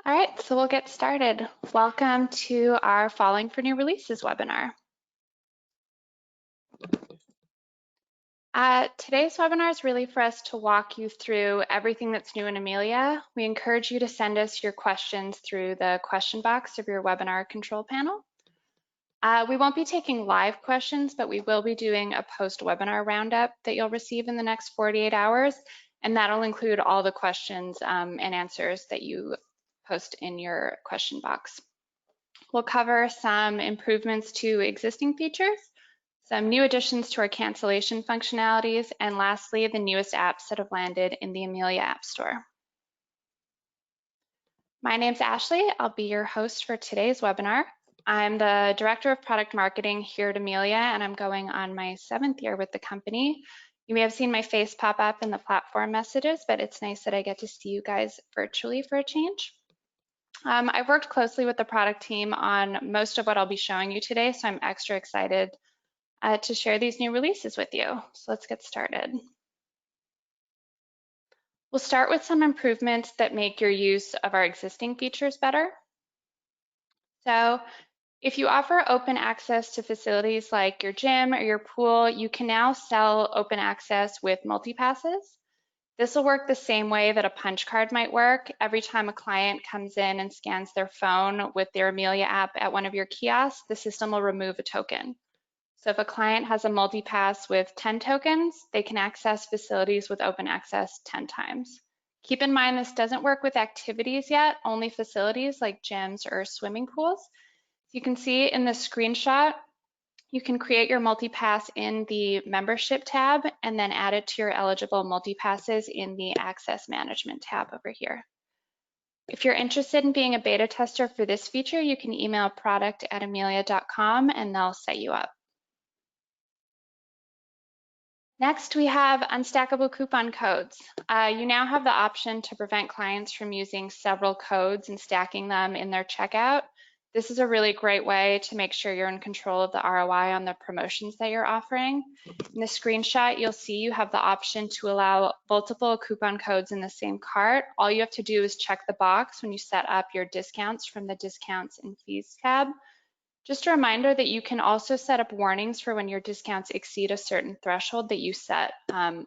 All right, so we'll get started. Welcome to our Falling for New Releases webinar. Today's webinar is really for us to walk you through everything that's new in Amilia. We encourage you to send us your questions through the question box of your webinar control panel. We won't be taking live questions, but we will be doing a post-webinar roundup that you'll receive in the next 48 hours, and that'll include all the questions and answers that you post in your question box. We'll cover some improvements to existing features, some new additions to our cancellation functionalities, and lastly, the newest apps that have landed in the Amilia App Store. My name's Ashley. I'll be your host for today's webinar. I'm the Director of Product Marketing here at Amilia, and I'm going on my 7th year with the company. You may have seen my face pop up in the platform messages, but it's nice that I get to see you guys virtually for a change. I've worked closely with the product team on most of what I'll be showing you today, so I'm extra excited to share these new releases with you. So let's get started. We'll start with some improvements that make your use of our existing features better. So if you offer open access to facilities like your gym or your pool, you can now sell open access with multi-passes. This will work the same way that a punch card might work. Every time a client comes in and scans their phone with their Amilia app at one of your kiosks, the system will remove a token. So if a client has a multi-pass with 10 tokens, they can access facilities with open access 10 times. Keep in mind this doesn't work with activities yet, only facilities like gyms or swimming pools. So you can see in the screenshot, you can create your multi-pass in the membership tab and then add it to your eligible multi-passes in the access management tab over here. If you're interested in being a beta tester for this feature, you can email product@amilia.com and they'll set you up. Next, we have unstackable coupon codes. You now have the option to prevent clients from using several codes and stacking them in their checkout. This is a really great way to make sure you're in control of the ROI on the promotions that you're offering. In the screenshot, you'll see you have the option to allow multiple coupon codes in the same cart. All you have to do is check the box when you set up your discounts from the Discounts and Fees tab. Just a reminder that you can also set up warnings for when your discounts exceed a certain threshold that you set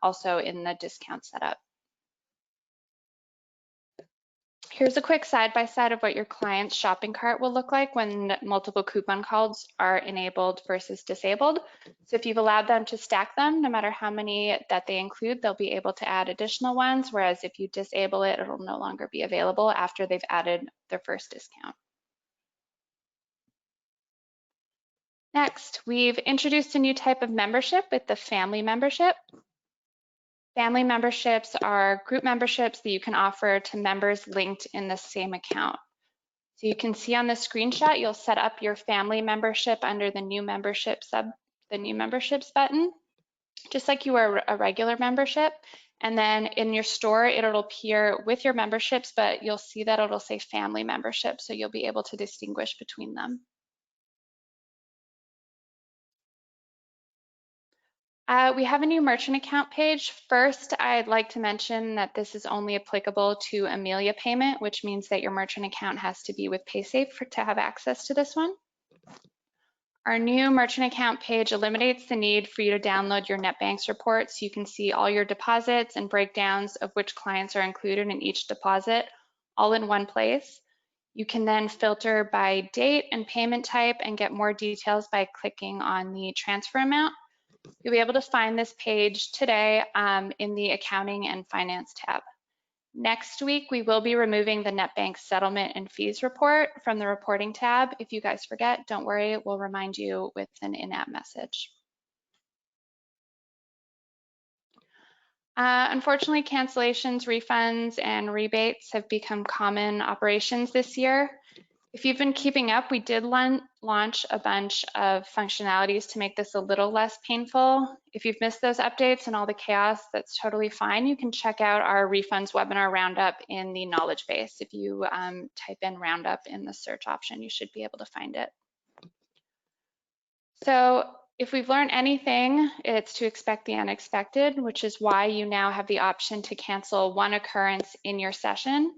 also in the discount setup. Here's a quick side-by-side of what your client's shopping cart will look like when multiple coupon codes are enabled versus disabled. So if you've allowed them to stack them, no matter how many that they include, they'll be able to add additional ones, whereas if you disable it, it'll no longer be available after they've added their first discount. Next, we've introduced a new type of membership with the family membership. Family memberships are group memberships that you can offer to members linked in the same account. So you can see on the screenshot, you'll set up your family membership under the new memberships button, just like you were a regular membership. And then in your store, it'll appear with your memberships, but you'll see that it'll say family membership, so you'll be able to distinguish between them. We have a new merchant account page. First, I'd like to mention that this is only applicable to Amilia payment, which means that your merchant account has to be with PaySafe to have access to this one. Our new merchant account page eliminates the need for you to download your NetBanks report so you can see all your deposits and breakdowns of which clients are included in each deposit all in one place. You can then filter by date and payment type and get more details by clicking on the transfer amount. You'll be able to find this page today in the Accounting and Finance tab. Next week, we will be removing the NetBank Settlement and Fees report from the Reporting tab. If you guys forget, don't worry, we'll remind you with an in-app message. Unfortunately, cancellations, refunds, and rebates have become common operations this year. If you've been keeping up, we did launch a bunch of functionalities to make this a little less painful. If you've missed those updates and all the chaos, that's totally fine. You can check out our refunds webinar roundup in the knowledge base. If you type in roundup in the search option, you should be able to find it. So if we've learned anything, it's to expect the unexpected, which is why you now have the option to cancel one occurrence in your session.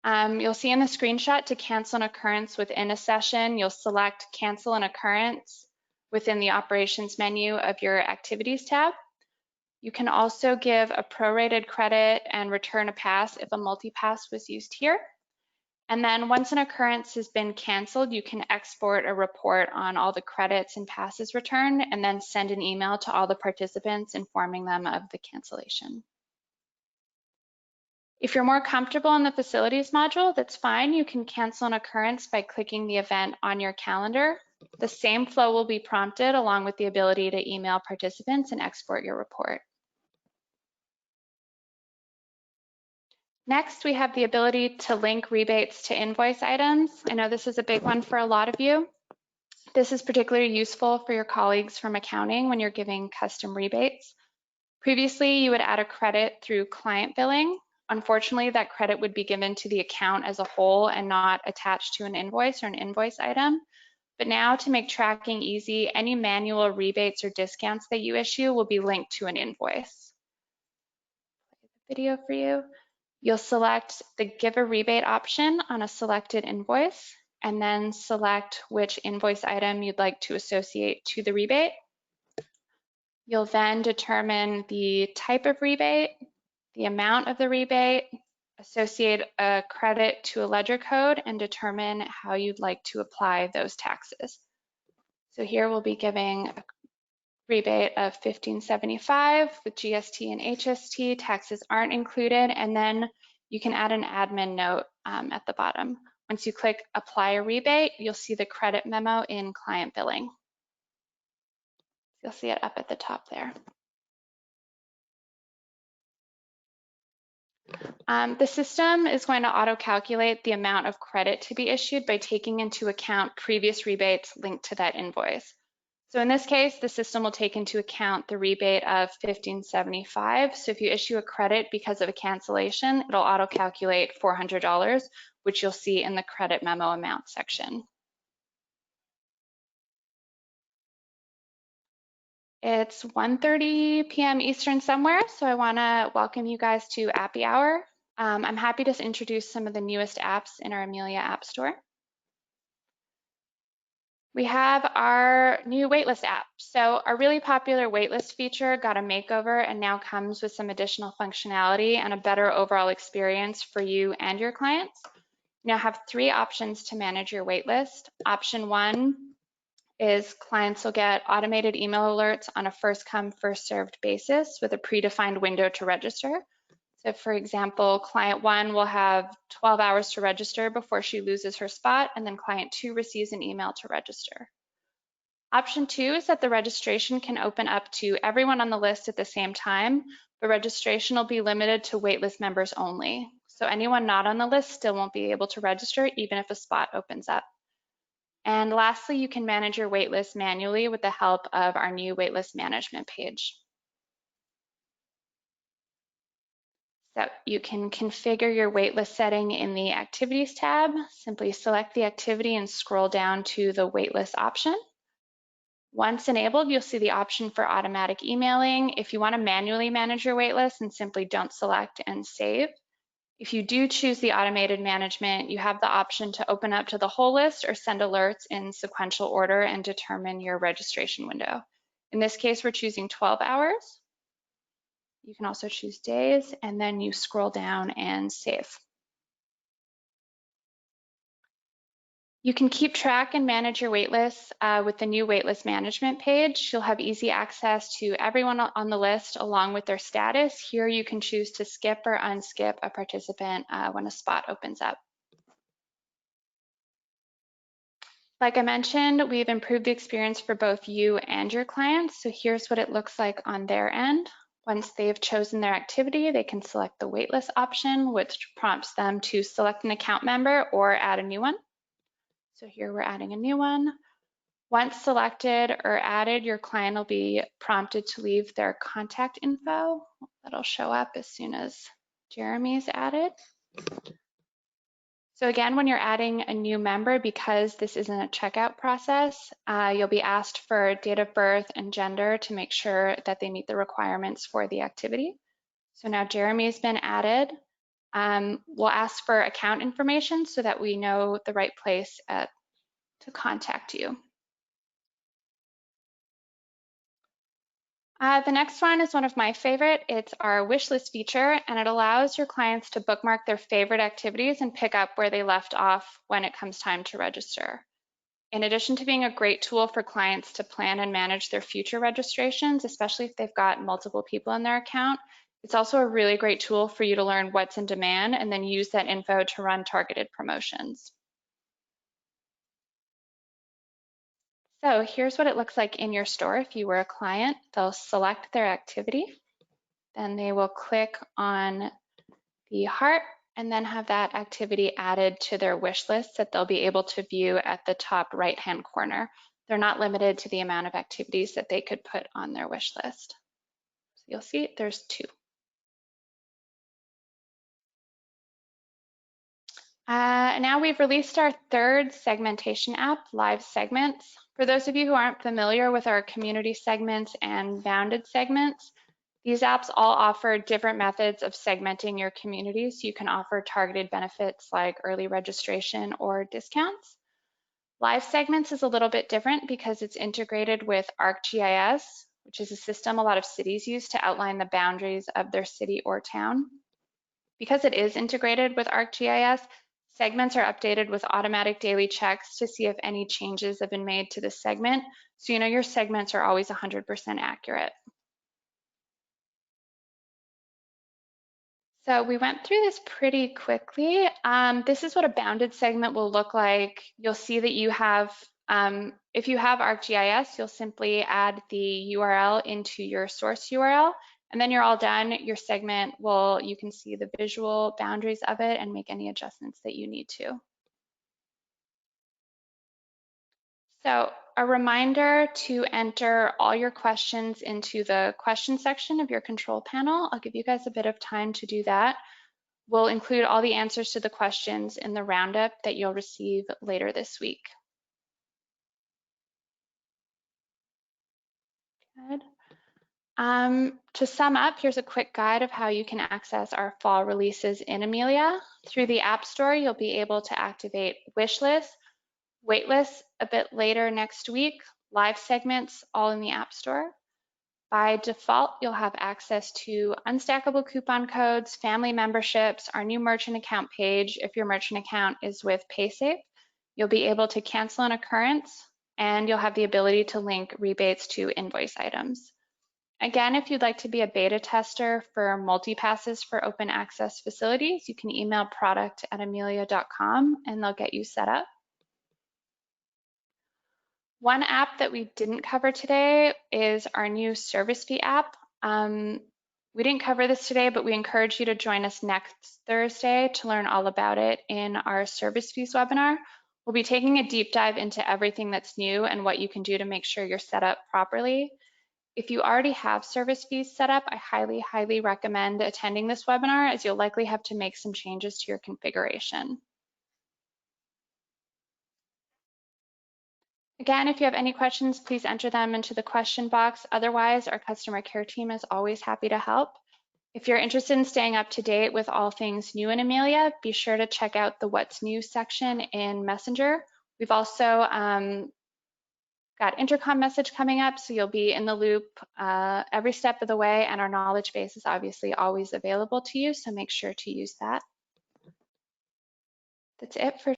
You'll see in the screenshot to cancel an occurrence within a session, you'll select cancel an occurrence within the operations menu of your activities tab. You can also give a prorated credit and return a pass if a multi-pass was used here. And then once an occurrence has been canceled, you can export a report on all the credits and passes returned and then send an email to all the participants informing them of the cancellation. If you're more comfortable in the facilities module, that's fine. You can cancel an occurrence by clicking the event on your calendar. The same flow will be prompted along with the ability to email participants and export your report. Next, we have the ability to link rebates to invoice items. I know this is a big one for a lot of you. This is particularly useful for your colleagues from accounting when you're giving custom rebates. Previously, you would add a credit through client billing. Unfortunately, that credit would be given to the account as a whole and not attached to an invoice or an invoice item. But now, to make tracking easy, any manual rebates or discounts that you issue will be linked to an invoice. Play the video for you. You'll select the Give a Rebate option on a selected invoice, and then select which invoice item you'd like to associate to the rebate. You'll then determine the type of rebate, the amount of the rebate, associate a credit to a ledger code, and determine how you'd like to apply those taxes. So here we'll be giving a rebate of $15.75 with GST and HST. Taxes aren't included, and then you can add an admin note at the bottom. Once you click Apply a Rebate, you'll see the credit memo in Client Billing. You'll see it up at the top there. The system is going to auto-calculate the amount of credit to be issued by taking into account previous rebates linked to that invoice. So in this case, the system will take into account the rebate of $15.75. So if you issue a credit because of a cancellation, it'll auto-calculate $400, which you'll see in the credit memo amount section. It's 1:30 p.m. Eastern somewhere, so I want to welcome you guys to Appy Hour. I'm happy to introduce some of the newest apps in our Amilia App Store. We have our new Waitlist app. So our really popular Waitlist feature got a makeover and now comes with some additional functionality and a better overall experience for you and your clients. You now have 3 options to manage your waitlist. Option 1 is clients will get automated email alerts on a first come, first served basis with a predefined window to register. So for example, client 1 will have 12 hours to register before she loses her spot, and then client 2 receives an email to register. Option 2 is that the registration can open up to everyone on the list at the same time, but registration will be limited to waitlist members only. So anyone not on the list still won't be able to register even if a spot opens up. And lastly, you can manage your waitlist manually with the help of our new waitlist management page. So you can configure your waitlist setting in the Activities tab. Simply select the activity and scroll down to the waitlist option. Once enabled, you'll see the option for automatic emailing. If you want to manually manage your waitlist, and simply don't select and save. If you do choose the automated management, you have the option to open up to the whole list or send alerts in sequential order and determine your registration window. In this case, we're choosing 12 hours. You can also choose days, and then you scroll down and save. You can keep track and manage your waitlist with the new waitlist management page. You'll have easy access to everyone on the list along with their status. Here you can choose to skip or unskip a participant when a spot opens up. Like I mentioned, we've improved the experience for both you and your clients. So here's what it looks like on their end. Once they've chosen their activity, they can select the waitlist option, which prompts them to select an account member or add a new one. So here we're adding a new one. Once selected or added, your client will be prompted to leave their contact info. That'll show up as soon as Jeremy's added. So again, when you're adding a new member, because this isn't a checkout process, you'll be asked for date of birth and gender to make sure that they meet the requirements for the activity. So now Jeremy's been added. We'll ask for account information so that we know the right place to contact you. The next one is one of my favorite. It's our wish list feature, and it allows your clients to bookmark their favorite activities and pick up where they left off when it comes time to register. In addition to being a great tool for clients to plan and manage their future registrations, especially if they've got multiple people in their account, it's also a really great tool for you to learn what's in demand and then use that info to run targeted promotions. So here's what it looks like in your store. If you were a client, they'll select their activity, then they will click on the heart and then have that activity added to their wish list that they'll be able to view at the top right-hand corner. They're not limited to the amount of activities that they could put on their wish list. So you'll see there's 2. Now we've released our 3rd segmentation app, Live Segments. For those of you who aren't familiar with our community segments and bounded segments, these apps all offer different methods of segmenting your community, so you can offer targeted benefits like early registration or discounts. Live Segments is a little bit different because it's integrated with ArcGIS, which is a system a lot of cities use to outline the boundaries of their city or town. Because it is integrated with ArcGIS, segments are updated with automatic daily checks to see if any changes have been made to the segment, so you know your segments are always 100% accurate. So we went through this pretty quickly. This is what a bounded segment will look like. You'll see that you have, if you have ArcGIS, you'll simply add the URL into your source URL, and then you're all done. Your segment you can see the visual boundaries of it and make any adjustments that you need to. So a reminder to enter all your questions into the question section of your control panel. I'll give you guys a bit of time to do that. We'll include all the answers to the questions in the roundup that you'll receive later this week. Good. To sum up, here's a quick guide of how you can access our fall releases in Amilia. Through the App Store, you'll be able to activate wish lists, Waitlist a bit later next week, live segments all in the App Store. By default, you'll have access to unstackable coupon codes, family memberships, our new merchant account page. If your merchant account is with PaySafe, you'll be able to cancel an occurrence, and you'll have the ability to link rebates to invoice items. Again, if you'd like to be a beta tester for multi-passes for open access facilities, you can email product@amilia.com and they'll get you set up. One app that we didn't cover today is our new service fee app. We didn't cover this today, but we encourage you to join us next Thursday to learn all about it in our service fees webinar. We'll be taking a deep dive into everything that's new and what you can do to make sure you're set up properly. If you already have service fees set up, I highly, highly recommend attending this webinar, as you'll likely have to make some changes to your configuration. Again, if you have any questions, please enter them into the question box. Otherwise, our customer care team is always happy to help. If you're interested in staying up to date with all things new in Amilia, be sure to check out the What's New section in Messenger. We've also got intercom message coming up, so you'll be in the loop every step of the way, and our knowledge base is obviously always available to you, so make sure to use that. That's it for